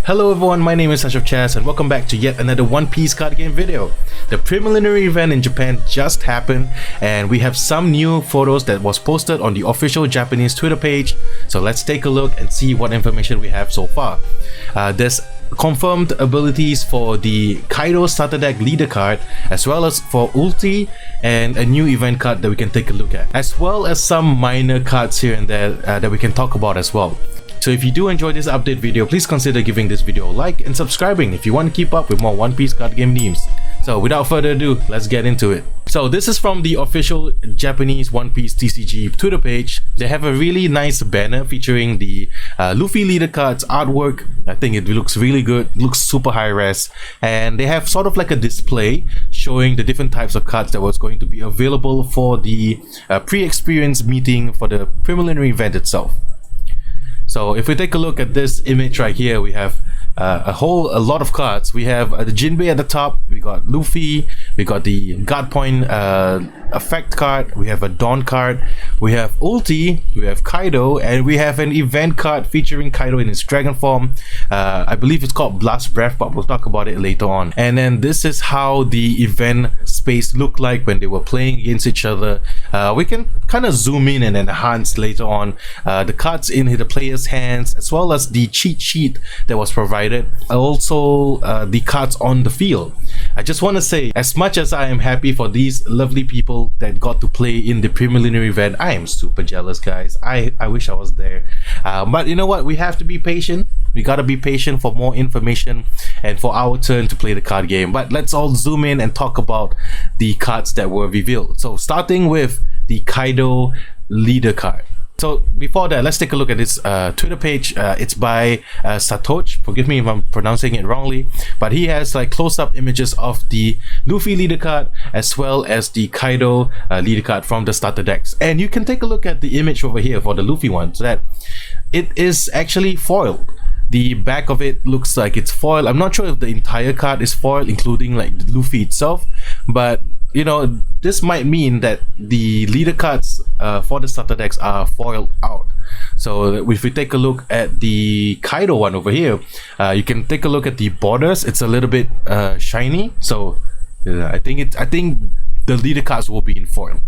Hello everyone, my name is Asyrafchazz and welcome back to yet another One Piece card game video. The preliminary event in Japan just happened and we have some new photos that was posted on the official Japanese Twitter page. So let's take a look and see what information we have so far. There's confirmed abilities for the Kaido starter deck leader card, as well as for Ulti and a new event card that we can take a look at, as well as some minor cards here and there that we can talk about as well. So if you do enjoy this update video, please consider giving this video a like and subscribing if you want to keep up with more One Piece card game news. So without further ado, let's get into it. So this is from the official Japanese One Piece TCG Twitter page. They have a really nice banner featuring the Luffy leader cards artwork. I think it looks really good, looks super high res, and they have sort of like a display showing the different types of cards that was going to be available for the pre-experience meeting for the preliminary event itself. So if we take a look at this image right here, we have a lot of cards. We have the Jinbei at the top, we got Luffy, we got the guard point effect card, we have a Dawn card, we have Ulti, we have Kaido, and we have an event card featuring Kaido in his dragon form. I believe it's called Blast Breath, but we'll talk about it later on. And then this is how the event space looked like when they were playing against each other. We can kind of zoom in and enhance later on the cards in the player's hands, as well as the cheat sheet that was provided, also the cards on the field. I just want to say, as much as I am happy for these lovely people that got to play in the preliminary event, I am super jealous, guys. I wish I was there, but you know what, we have to be patient. We gotta be patient for more information and for our turn to play the card game. But let's all zoom in and talk about the cards that were revealed. So starting with the Kaido leader card. So before that, let's take a look at this Twitter page. It's by Satoshi. Forgive me if I'm pronouncing it wrongly, but he has like close-up images of the Luffy leader card as well as the Kaido leader card from the starter decks. And you can take a look at the image over here for the Luffy one, so that it is actually foiled. The back of it looks like it's foiled. I'm not sure if the entire card is foiled, including like the Luffy itself, but you know, this might mean that the leader cards for the starter decks are foiled out. So if we take a look at the Kaido one over here, you can take a look at the borders. It's a little bit shiny, so I think the leader cards will be in foil.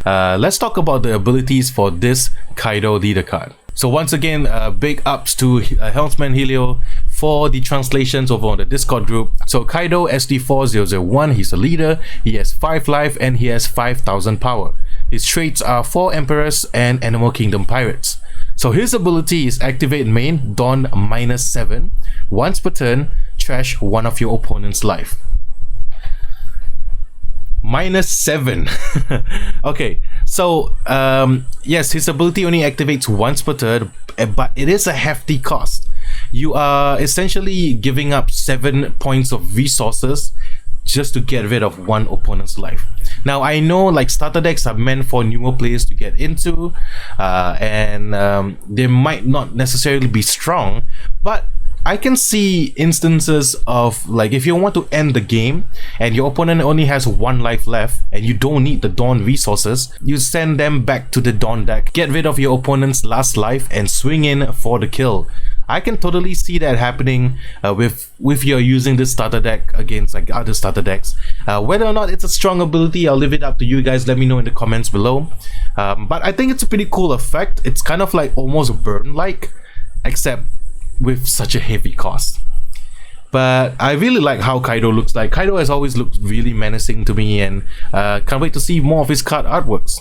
Let's talk about the abilities for this Kaido leader card. So once again, big ups to Helmsman Helio for the translations over on the Discord group. So Kaido SD4001, he's a leader, he has 5 life and he has 5,000 power. His traits are 4 Emperors and Animal Kingdom Pirates. So his ability is activate main, Dawn -7. Once per turn, trash one of your opponent's life. -7. Okay, so yes, his ability only activates once per turn, but it is a hefty cost. You are essentially giving up 7 points of resources just to get rid of one opponent's life. Now I know like starter decks are meant for newer players to get into, and they might not necessarily be strong, but I can see instances of like if you want to end the game and your opponent only has 1 life left and you don't need the Dawn resources, you send them back to the Dawn deck, get rid of your opponent's last life and swing in for the kill. I can totally see that happening with you're using this starter deck against like other starter decks. Whether or not it's a strong ability, I'll leave it up to you guys. Let me know in the comments below. But I think it's a pretty cool effect. It's kind of like almost burn-like, except with such a heavy cost. But I really like how Kaido looks like. Kaido has always looked really menacing to me, and can't wait to see more of his card artworks.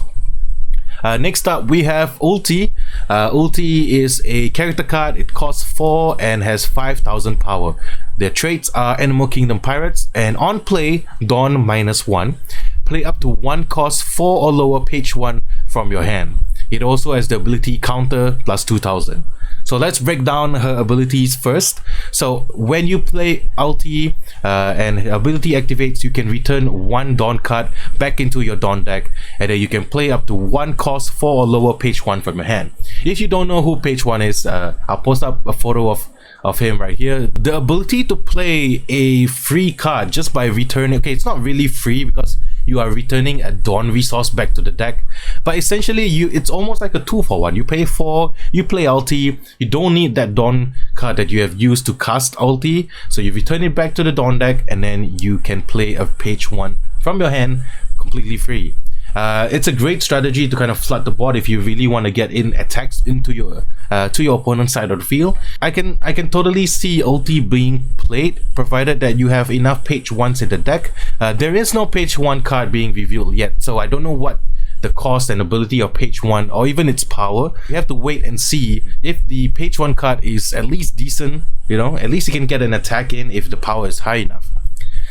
Next up we have Ulti. Ulti is a character card. It costs 4 and has 5,000 power. Their traits are Animal Kingdom Pirates, and on play, Dawn -1. Play up to 1 cost 4 or lower page 1 from your hand. It also has the ability counter plus 2,000. So let's break down her abilities first. So when you play Ulti and her ability activates, you can return 1 Dawn card back into your Dawn deck, and then you can play up to 1 cost 4 or lower page 1 from your hand. If you don't know who page 1 is, I'll post up a photo of him right here. The ability to play a free card just by returning, okay, it's not really free because you are returning a Dawn resource back to the deck, but essentially it's almost like a 2-for-1. You pay 4, you play Ulti, you don't need that Dawn card that you have used to cast ulti. So you return it back to the Dawn deck, and then you can play a page 1 from your hand completely free. It's a great strategy to kind of flood the board if you really want to get in attacks into your to your opponent's side of the field. I can totally see ulti being played, provided that you have enough page 1s in the deck. There is no page 1 card being revealed yet, so I don't know what the cost and ability of page 1 or even its power. You have to wait and see if the page 1 card is at least decent, you know, at least you can get an attack in if the power is high enough.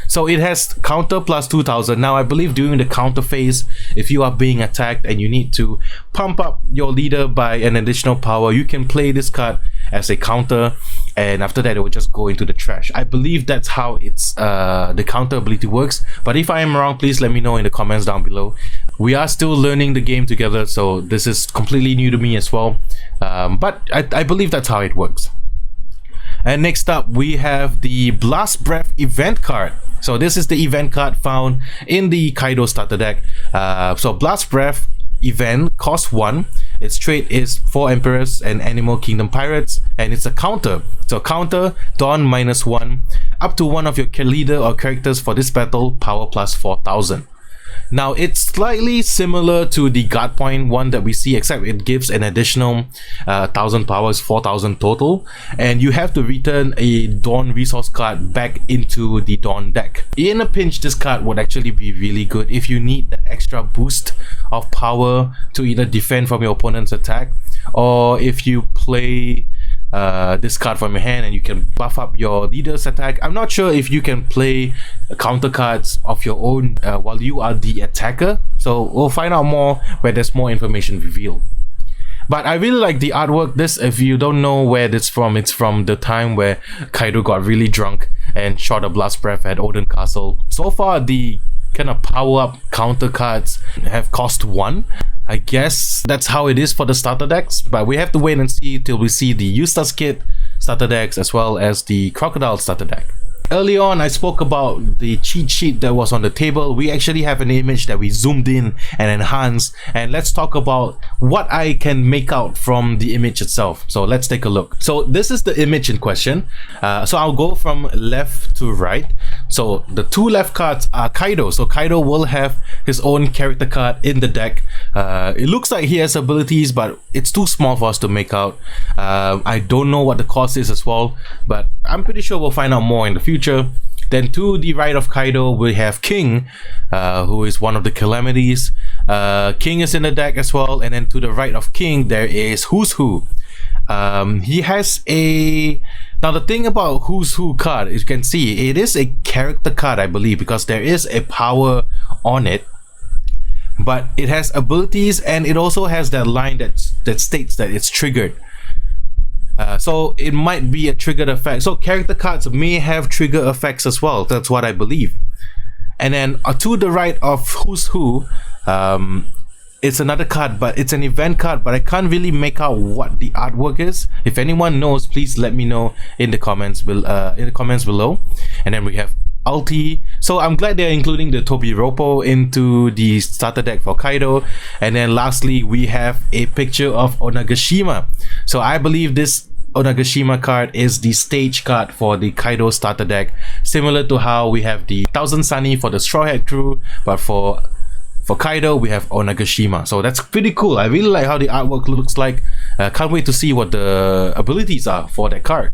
So it has counter plus 2000. Now I believe during the counter phase, if you are being attacked and you need to pump up your leader by an additional power, you can play this card as a counter, and after that it will just go into the trash. I believe that's how it's the counter ability works, but if I am wrong, please let me know in the comments down below. We are still learning the game together, so this is completely new to me as well, but I believe that's how it works. And next up we have the Blast Breath event card. So this is the event card found in the Kaido starter deck. So Blast Breath event costs 1. Its trait is 4 Emperors and Animal Kingdom Pirates, and it's a counter. So counter, Dawn -1, up to one of your leader or characters for this battle, power plus 4000. Now it's slightly similar to the guard point one that we see, except it gives an additional 1000 powers, 4000 total, and you have to return a Dawn resource card back into the Dawn deck. In a pinch, this card would actually be really good if you need that extra boost of power to either defend from your opponent's attack, or if you play this card from your hand and you can buff up your leader's attack. I'm not sure if you can play counter cards of your own while you are the attacker, so we'll find out more where there's more information revealed. But I really like the artwork. This, if you don't know where this from, it's from the time where Kaido got really drunk and shot a Blast Breath at Oden Castle. So far the kind of power up counter cards have cost 1. I guess that's how it is for the starter decks, but we have to wait and see till we see the Eustace Kid starter decks as well as the Crocodile starter deck. Early on, I spoke about the cheat sheet that was on the table. We actually have an image that we zoomed in and enhanced, and let's talk about what I can make out from the image itself. So let's take a look. So this is the image in question. So I'll go from left to right. So the 2 left cards are Kaido. So Kaido will have his own character card in the deck. It looks like he has abilities, but it's too small for us to make out. I don't know what the cost is as well, but I'm pretty sure we'll find out more in the future. Then to the right of Kaido we have King, who is one of the calamities. King is in the deck as well, and then to the right of King there is Who's Who. He has a... Now the thing about Who's Who card, as you can see, it is a character card, I believe, because there is a power on it, but it has abilities, and it also has that line that states that it's triggered. So it might be a triggered effect. So character cards may have trigger effects as well. That's what I believe. And then to the right of Who's Who, it's another card, but it's an event card, but I can't really make out what the artwork is. If anyone knows, please let me know in the comments below. And then we have Ulti. So I'm glad they're including the Tobiropo into the starter deck for Kaido. And then lastly we have a picture of Onagashima. So I believe this Onagashima card is the stage card for the Kaido starter deck, similar to how we have the Thousand Sunny for the Straw Hat crew, but for Kaido we have Onagashima. So that's pretty cool. I really like how the artwork looks like. Can't wait to see what the abilities are for that card.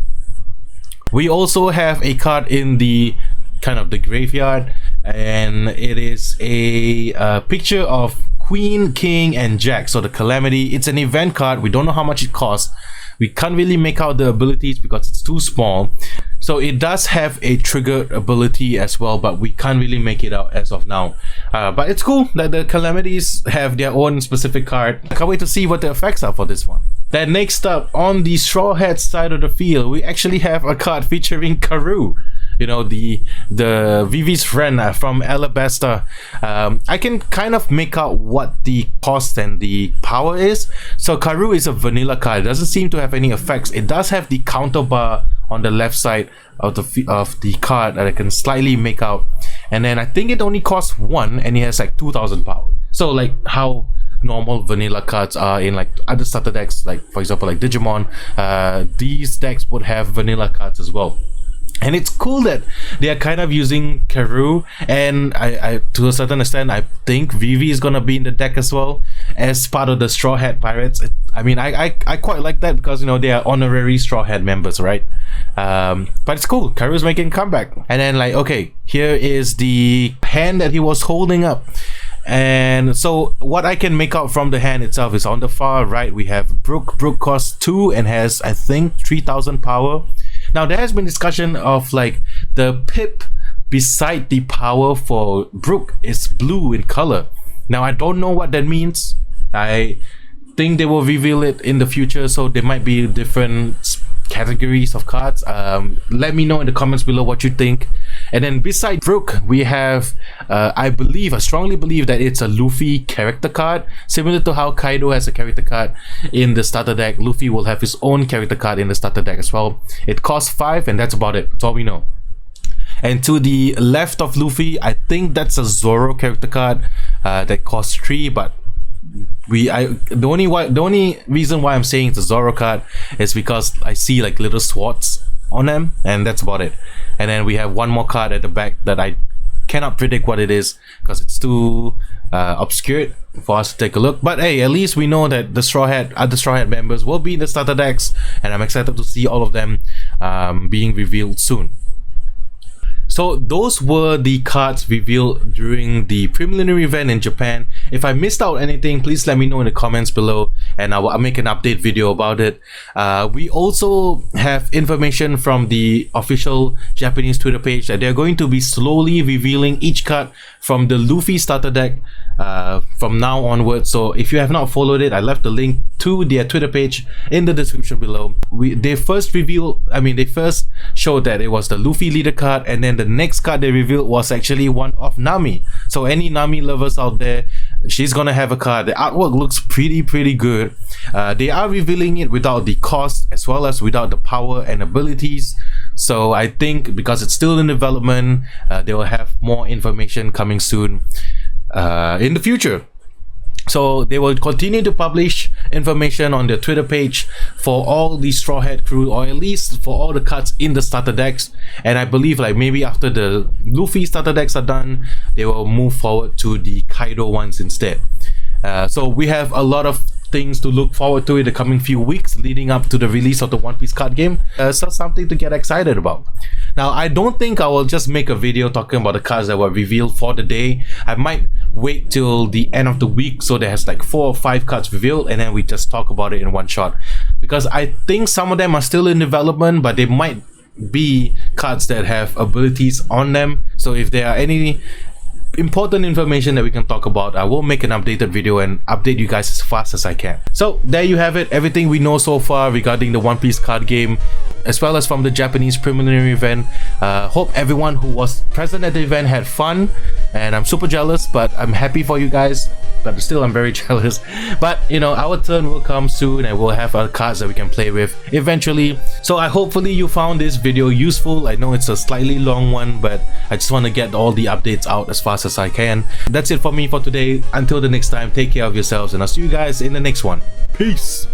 We also have a card in the kind of the graveyard, and it is a picture of Queen, King, and Jack. So the Calamity, it's an event card. We don't know how much it costs. We can't really make out the abilities because it's too small. So it does have a triggered ability as well, but we can't really make it out as of now. But it's cool that the Calamities have their own specific card. I can't wait to see what the effects are for this one. Then next up, on the Straw Hat side of the field, we actually have a card featuring Karoo. You know, the Vivi's friend from Alabasta. I can kind of make out what the cost and the power is. So Karoo is a vanilla card. It doesn't seem to have any effects. It does have the counter bar on the left side of the card that I can slightly make out. And then I think it only costs 1, and it has like 2000 power. So like how normal vanilla cards are in like other starter decks, like for example like Digimon. These decks would have vanilla cards as well. And it's cool that they are kind of using Karoo, and I to a certain extent I think Vivi is gonna be in the deck as well as part of the Straw Hat Pirates. I mean, I quite like that because, you know, they are honorary Straw Hat members, right? But it's cool. Karoo's making a comeback. And then, like, okay, here is the hand that he was holding up. And so what I can make out from the hand itself is on the far right we have Brook. Brook costs 2 and has, I think, 3000 power. Now there has been discussion of like the pip beside the power for Brook is blue in color. Now I don't know what that means. I think they will reveal it in the future, so there might be different categories of cards. Let me know in the comments below what you think. And then beside Brook we have I strongly believe that it's a Luffy character card, similar to how Kaido has a character card in the starter deck. Luffy will have his own character card in the starter deck as well. It costs 5 and that's about it. That's all we know. And to the left of Luffy, I think that's a Zoro character card that costs 3, but the only reason why I'm saying it's a Zoro card is because I see like little swords on them, and that's about it. And then we have one more card at the back that I cannot predict what it is because it's too obscured for us to take a look. But hey, at least we know that the other Straw Hat members will be in the starter decks, and I'm excited to see all of them being revealed soon. So those were the cards revealed during the preliminary event in Japan. If I missed out anything, please let me know in the comments below and I'll make an update video about it. We also have information from the official Japanese Twitter page that they're going to be slowly revealing each card from the Luffy starter deck from now onwards. So if you have not followed it, I left the link to their Twitter page in the description below. They first showed that it was the Luffy leader card, and then the next card they revealed was actually one of Nami. So any Nami lovers out there, she's gonna have a card. The artwork looks pretty good. They are revealing it without the cost as well as without the power and abilities. So I think because it's still in development, they will have more information coming soon in the future. So they will continue to publish information on their Twitter page for all the Straw Hat crew, or at least for all the cards in the starter decks. And I believe like maybe after the Luffy starter decks are done, they will move forward to the Kaido ones instead. So we have a lot of things to look forward to in the coming few weeks leading up to the release of the One Piece card game. So something to get excited about. Now I don't think I will just make a video talking about the cards that were revealed for the day. I might wait till the end of the week so there's like 4 or 5 cards revealed and then we just talk about it in one shot, because I think some of them are still in development, but they might be cards that have abilities on them. So if there are any important information that we can talk about, I will make an updated video and update you guys as fast as I can. So there you have it, everything we know so far regarding the One Piece card game, as well as from the Japanese preliminary event. Hope everyone who was present at the event had fun, and I'm super jealous, but I'm happy for you guys, but still I'm very jealous. But you know, our turn will come soon and we'll have our cards that we can play with eventually. So hopefully you found this video useful. I know it's a slightly long one, but I just want to get all the updates out as fast as I can. That's it for me for today. Until the next time, take care of yourselves and I'll see you guys in the next one. Peace.